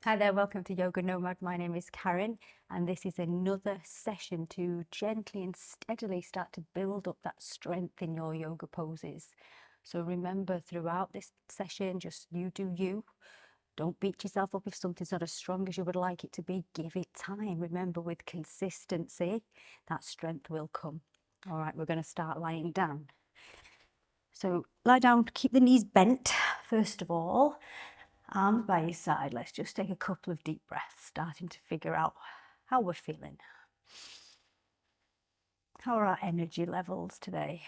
Hi there, welcome to Yoga Nomad. My name is Karen, and this is another session to gently and steadily start to build up that strength in your yoga poses. So remember, throughout this session, just you do you. Don't beat yourself up if something's not as strong as you would like it to be. Give it time. Remember, with consistency, that strength will come. All right, we're going to start lying down. So lie down, keep the knees bent, first of all. Arms by your side. Let's just take a couple of deep breaths, starting to figure out how we're feeling. How are our energy levels today?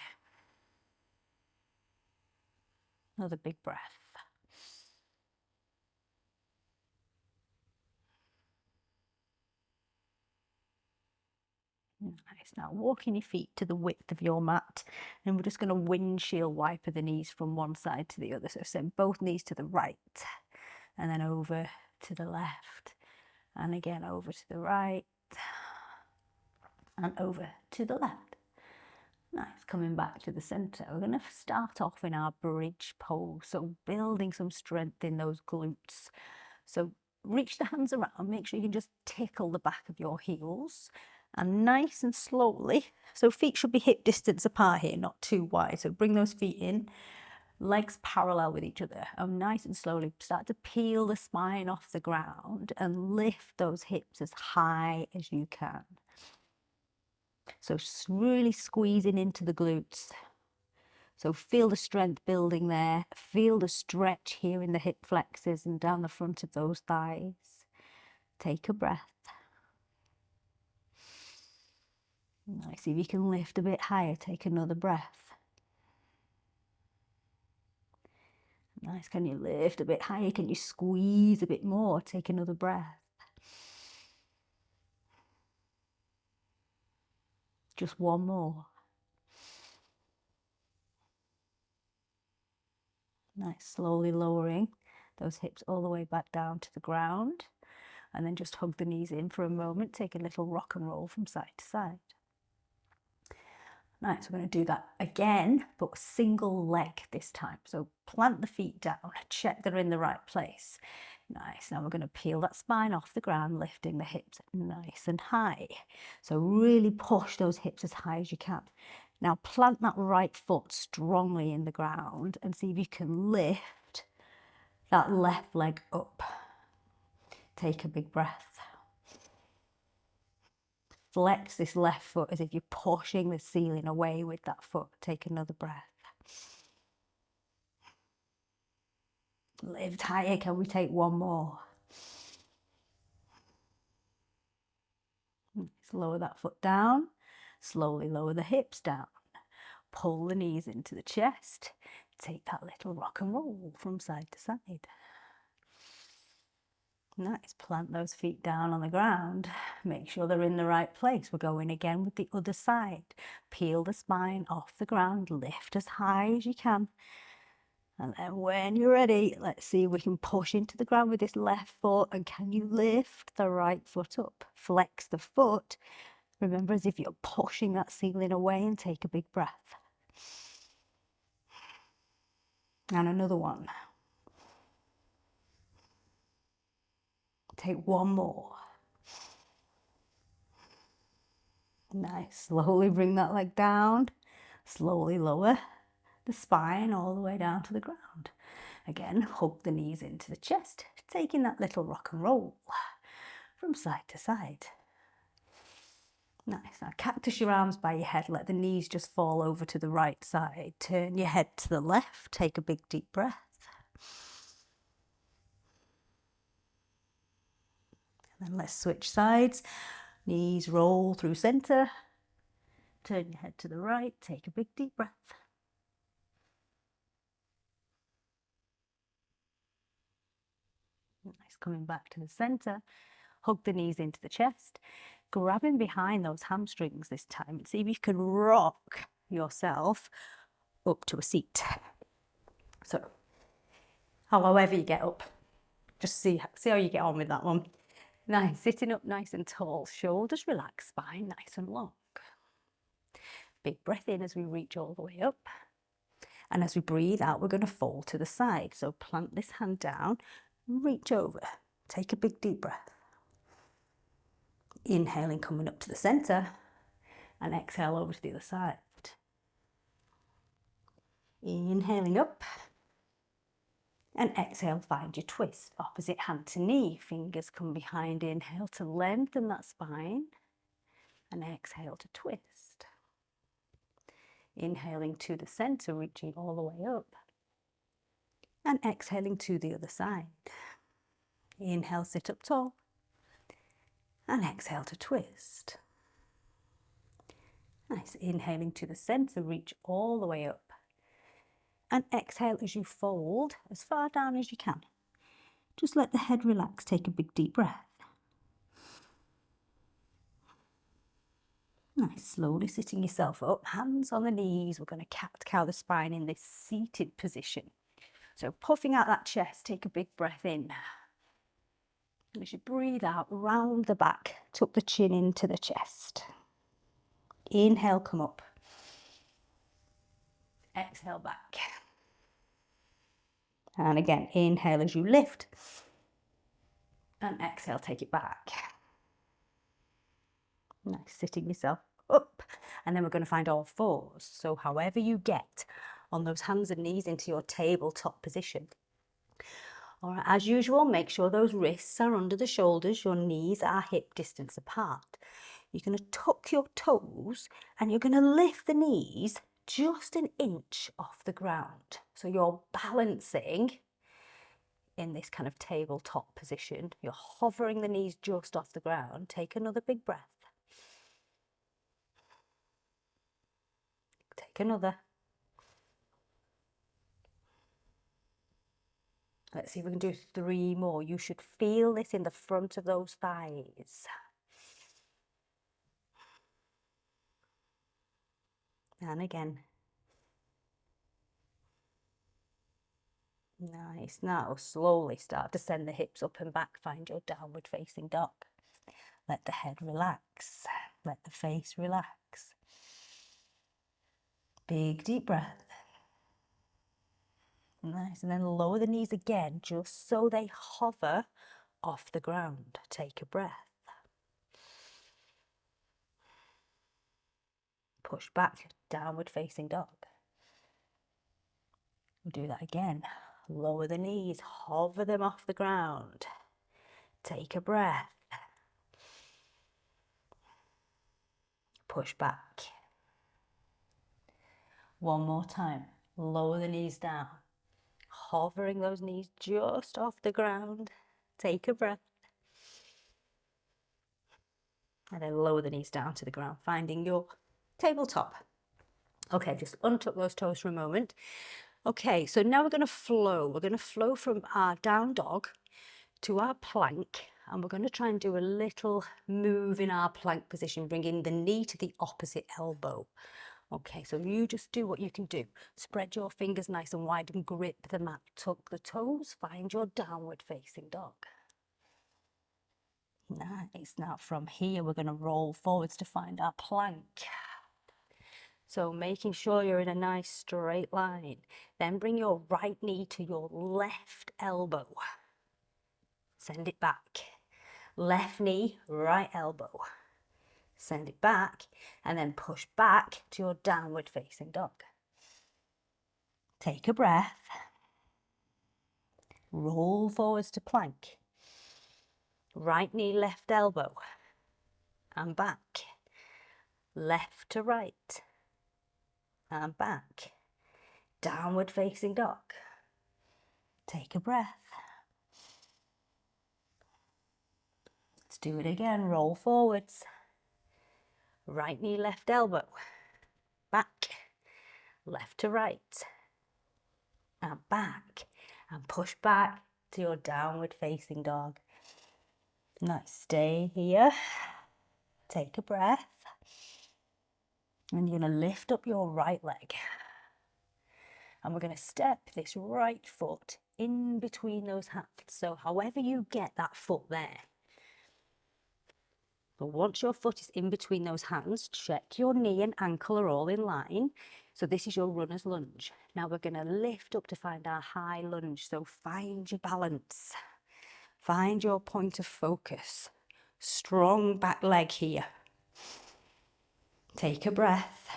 Another big breath. Nice. Now walking your feet to the width of your mat, and we're just going to windshield wiper the knees from one side to the other. So send both knees to the right, and then over to the left, and again over to the right, and over to the left. Nice, coming back to the center. We're going to start off in our bridge pose, so building some strength in those glutes. So reach the hands around, make sure you can just tickle the back of your heels, and nice and slowly, so feet should be hip distance apart here, not too wide, so bring those feet in, legs parallel with each other, and nice and slowly start to peel the spine off the ground and lift those hips as high as you can. So really squeezing into the glutes. So feel the strength building there. Feel the stretch here in the hip flexors and down the front of those thighs. Take a breath. Nice. See if you can lift a bit higher. Take another breath. Nice. Can you lift a bit higher? Can you squeeze a bit more? Take another breath. Just one more. Nice. Slowly lowering those hips all the way back down to the ground. And then just hug the knees in for a moment. Take a little rock and roll from side to side. Nice, we're going to do that again, but single leg this time. So plant the feet down, check they're in the right place. Nice, now we're going to peel that spine off the ground, lifting the hips nice and high. So really push those hips as high as you can. Now plant that right foot strongly in the ground and see if you can lift that left leg up. Take a big breath. Flex this left foot as if you're pushing the ceiling away with that foot. Take another breath. Lift higher. Can we take one more? Let's lower that foot down. Slowly lower the hips down. Pull the knees into the chest. Take that little rock and roll from side to side. Nice. Plant those feet down on the ground. Make sure they're in the right place. We're going again with the other side. Peel the spine off the ground. Lift as high as you can. And then when you're ready, let's see if we can push into the ground with this left foot. And can you lift the right foot up? Flex the foot. Remember, as if you're pushing that ceiling away, and take a big breath. And another one. Take one more. Nice. Slowly bring that leg down. Slowly lower the spine all the way down to the ground. Again, hug the knees into the chest, taking that little rock and roll from side to side. Nice. Now cactus your arms by your head. Let the knees just fall over to the right side. Turn your head to the left. Take a big deep breath. And then let's switch sides. Knees roll through center. Turn your head to the right. Take a big deep breath. Nice. Coming back to the center. Hug the knees into the chest. Grabbing behind those hamstrings this time and see if you can rock yourself up to a seat. So, however you get up, just see how you get on with that one. Nice, sitting up nice and tall, shoulders relaxed, spine nice and long. Big breath in as we reach all the way up. And as we breathe out, we're going to fold to the side. So plant this hand down, reach over. Take a big deep breath. Inhaling, coming up to the center, and exhale over to the other side. Inhaling up, and exhale, find your twist. Opposite hand to knee, fingers come behind. Inhale to lengthen that spine, and exhale to twist. Inhaling to the center, reaching all the way up, and exhaling to the other side. Inhale, sit up tall, and exhale to twist. Nice. Inhaling to the center, reach all the way up, and exhale as you fold as far down as you can. Just let the head relax. Take a big deep breath. Nice. Slowly sitting yourself up, hands on the knees. We're going to cat-cow the spine in this seated position. So puffing out that chest, take a big breath in. And as you breathe out, round the back, tuck the chin into the chest. Inhale, come up. Exhale, back. And again, inhale as you lift. And exhale, take it back. Nice, sitting yourself up. And then we're going to find all fours. So however you get on those hands and knees into your tabletop position. All right, as usual, make sure those wrists are under the shoulders, your knees are hip distance apart. You're going to tuck your toes and you're going to lift the knees just an inch off the ground. So you're balancing in this kind of tabletop position. You're hovering the knees just off the ground. Take another big breath. Take another. Let's see if we can do 3 more. You should feel this in the front of those thighs. And again. Nice. Now slowly start to send the hips up and back. Find your downward facing dog. Let the head relax. Let the face relax. Big deep breath. Nice. And then lower the knees again, just so they hover off the ground. Take a breath. Push back, downward facing dog. We'll do that again. Lower the knees, hover them off the ground. Take a breath. Push back. One more time. Lower the knees down. Hovering those knees just off the ground. Take a breath. And then lower the knees down to the ground, finding your tabletop. Okay, just untuck those toes for a moment. Okay, so now we're going to flow. We're going to flow from our down dog to our plank, and we're going to try and do a little move in our plank position, bringing the knee to the opposite elbow. Okay, so you just do what you can do. Spread your fingers nice and wide and grip the mat. Tuck the toes, find your downward facing dog. Nice. Now from here, we're going to roll forwards to find our plank. So making sure you're in a nice straight line. Then bring your right knee to your left elbow. Send it back. Left knee, right elbow. Send it back and then push back to your downward facing dog. Take a breath. Roll forwards to plank. Right knee, left elbow. And back. Left to right. And back. Downward facing dog. Take a breath. Let's do it again. Roll forwards. Right knee, left elbow. Back. Left to right. And back. And push back to your downward facing dog. Nice. Stay here. Take a breath. And you're going to lift up your right leg. And we're going to step this right foot in between those hands. So however you get that foot there. But once your foot is in between those hands, check your knee and ankle are all in line. So this is your runner's lunge. Now we're going to lift up to find our high lunge. So find your balance. Find your point of focus. Strong back leg here. Take a breath.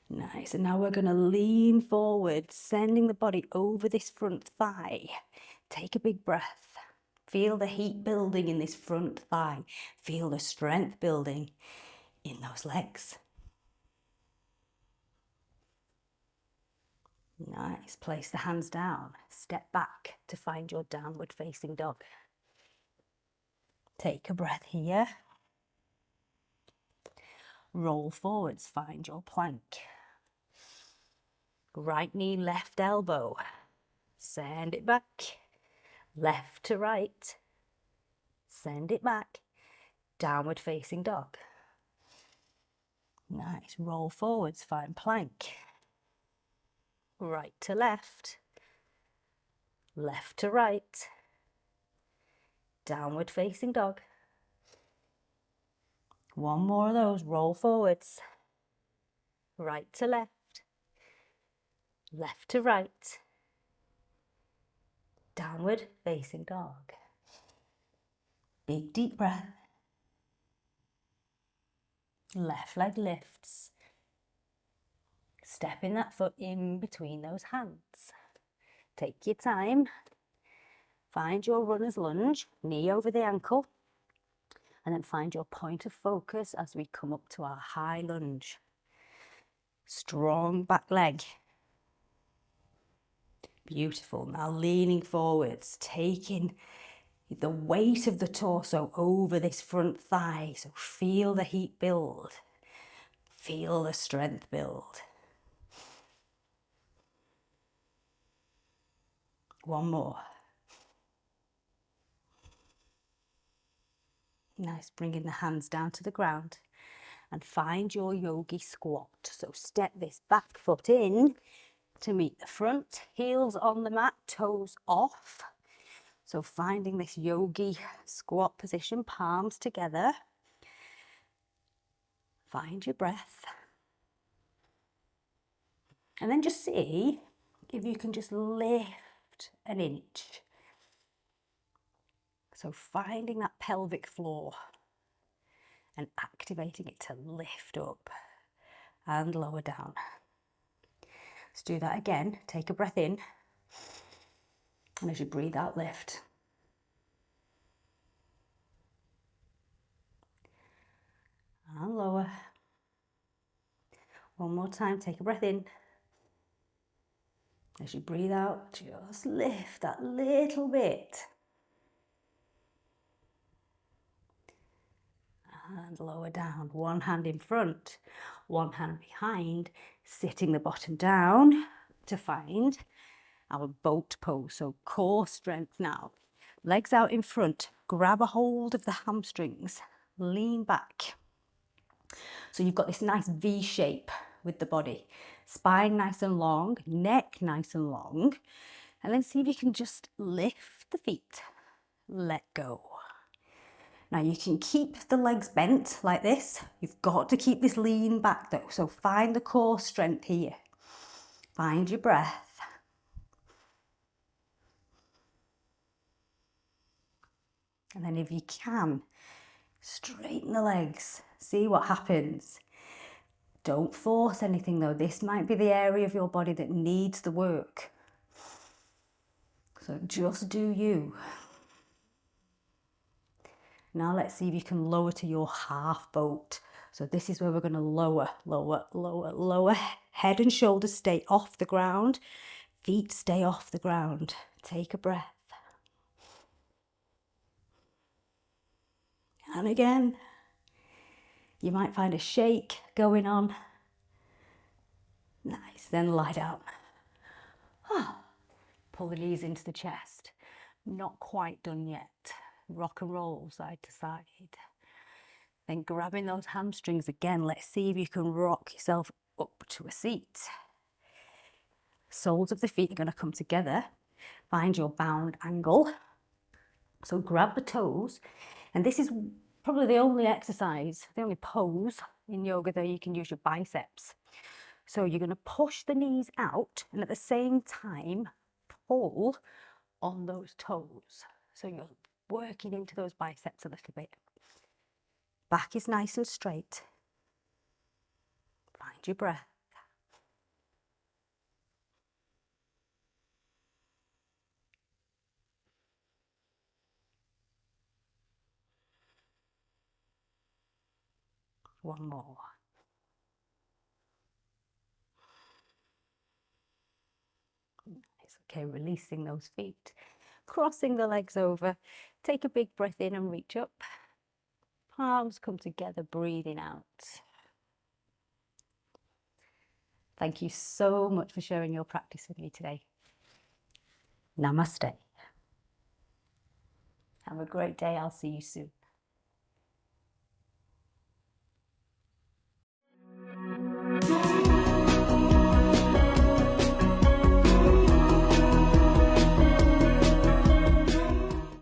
Nice, and now we're going to lean forward, sending the body over this front thigh. Take a big breath. Feel the heat building in this front thigh. Feel the strength building in those legs. Nice, place the hands down. Step back to find your downward facing dog. Take a breath here. Roll forwards, find your plank. Right knee, left elbow. Send it back. Left to right. Send it back. Downward facing dog. Nice. Roll forwards, find plank. Right to left. Left to right. Downward facing dog. One more of those. Roll forwards. Right to left. Left to right. Downward facing dog. Big deep breath. Left leg lifts. Stepping that foot in between those hands. Take your time. Find your runner's lunge, knee over the ankle. And then find your point of focus as we come up to our high lunge. Strong back leg. Beautiful. Now leaning forwards, taking the weight of the torso over this front thigh. So feel the heat build. Feel the strength build. One more. Nice, bringing the hands down to the ground and find your yogi squat. So step this back foot in to meet the front, heels on the mat, toes off. So finding this yogi squat position, palms together. Find your breath. And then just see if you can just lift an inch. So finding that pelvic floor and activating it to lift up and lower down. Let's do that again. Take a breath in. And as you breathe out, lift. And lower. One more time, take a breath in. As you breathe out, just lift that little bit. And lower down. One hand in front, one hand behind, sitting the bottom down to find our boat pose. So core strength now. Legs out in front, grab a hold of the hamstrings, lean back. So you've got this nice V shape with the body. Spine nice and long, neck nice and long. And then see if you can just lift the feet. Let go. Now you can keep the legs bent like this. You've got to keep this lean back though. So find the core strength here. Find your breath. And then if you can, straighten the legs. See what happens. Don't force anything though. This might be the area of your body that needs the work. So just do you. Now let's see if you can lower to your half boat. So this is where we're going to lower, lower, lower, lower. Head and shoulders stay off the ground. Feet stay off the ground. Take a breath. And again. You might find a shake going on. Nice, then lie down. Pull the knees into the chest. Not quite done yet. Rock and roll side to side. Then grabbing those hamstrings again, let's see if you can rock yourself up to a seat. Soles of the feet are going to come together. Find your bound angle. So grab the toes, and this is probably the only exercise, the only pose in yoga that you can use your biceps. So you're going to push the knees out and at the same time pull on those toes. So you're working into those biceps a little bit. Back is nice and straight. Find your breath. One more. It's okay, releasing those feet, crossing the legs over. Take a big breath in and reach up. Palms come together, breathing out. Thank you so much for sharing your practice with me today. Namaste. Have a great day. I'll see you soon.